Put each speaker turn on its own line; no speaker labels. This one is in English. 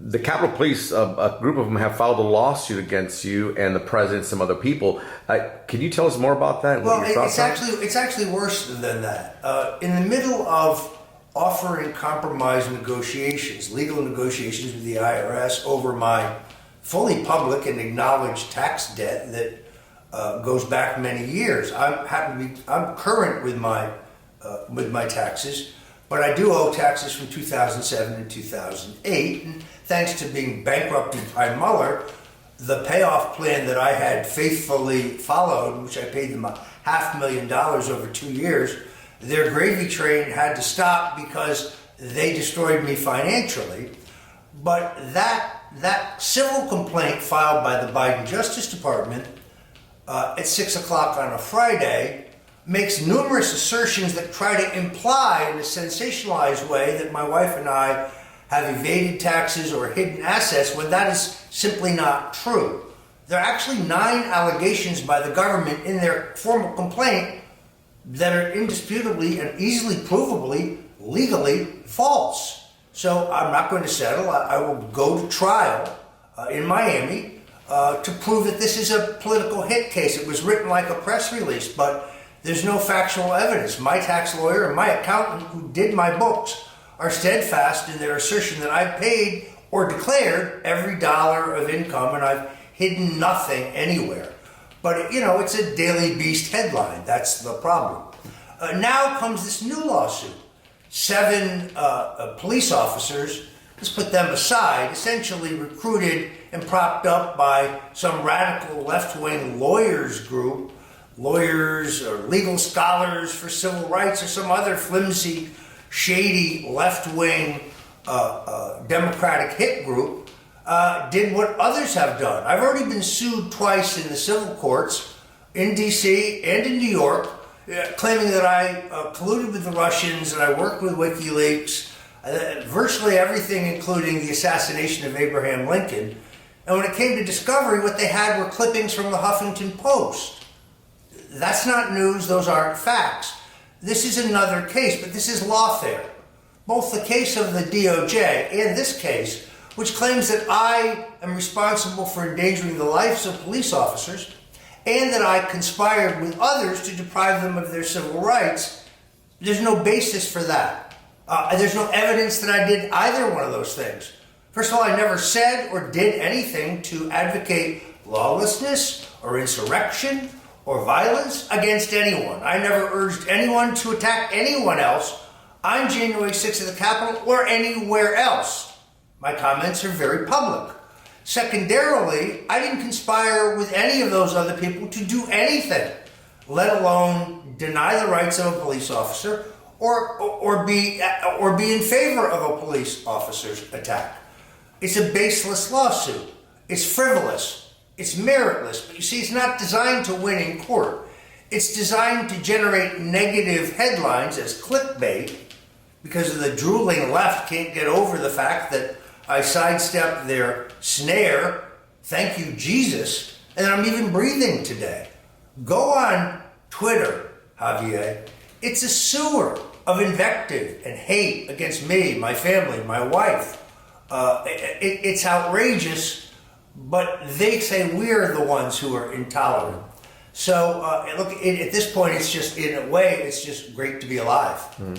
the Capitol Police, a group of them have filed a lawsuit against you and the president and some other people. Can you tell us more about that?
Well, it's actually worse than that. In the middle of offering compromise negotiations, legal negotiations with the IRS over my fully public and acknowledged tax debt that goes back many years. I'm current with my taxes, but I do owe taxes from 2007 and 2008. And thanks to being bankrupted by Mueller, the payoff plan that I had faithfully followed, which I paid them $500,000 over 2 years, their gravy train had to stop because they destroyed me financially. But that civil complaint filed by the Biden Justice Department at 6 o'clock on a Friday makes numerous assertions that try to imply in a sensationalized way that my wife and I have evaded taxes or hidden assets when that is simply not true. There are actually 9 allegations by the government in their formal complaint that are indisputably and easily provably legally false. So I'm not going to settle. I will go to trial in Miami to prove that this is a political hit case. It was written like a press release, but there's no factual evidence. My tax lawyer and my accountant who did my books are steadfast in their assertion that I've paid or declared every dollar of income and I've hidden nothing anywhere. But, it's a Daily Beast headline. That's the problem. Now comes this new lawsuit. 7 police officers, let's put them aside, essentially recruited and propped up by some radical left-wing lawyers group, lawyers or legal scholars for civil rights or some other flimsy, shady left-wing Democratic hit group, did what others have done. I've already been sued twice in the civil courts in D.C. and in New York, claiming that I colluded with the Russians and I worked with WikiLeaks, virtually everything including the assassination of Abraham Lincoln. And when it came to discovery, what they had were clippings from the Huffington Post. That's not news, those aren't facts. This is another case, but this is lawfare. Both the case of the DOJ and this case, which claims that I am responsible for endangering the lives of police officers and that I conspired with others to deprive them of their civil rights, there's no basis for that. There's no evidence that I did either one of those things. First of all, I never said or did anything to advocate lawlessness or insurrection or violence against anyone. I never urged anyone to attack anyone else on January 6th at the Capitol or anywhere else. My comments are very public. Secondarily, I didn't conspire with any of those other people to do anything, let alone deny the rights of a police officer or be in favor of a police officer's attack. It's a baseless lawsuit. It's frivolous. It's meritless, but you see, it's not designed to win in court. It's designed to generate negative headlines as clickbait because the drooling left can't get over the fact that I sidestepped their snare, thank you, Jesus, and I'm even breathing today. Go on Twitter, Javier. It's a sewer of invective and hate against me, my family, my wife. It's outrageous. But they say we're the ones who are intolerant. So, look, at this point, it's just, in a way, it's just great to be alive.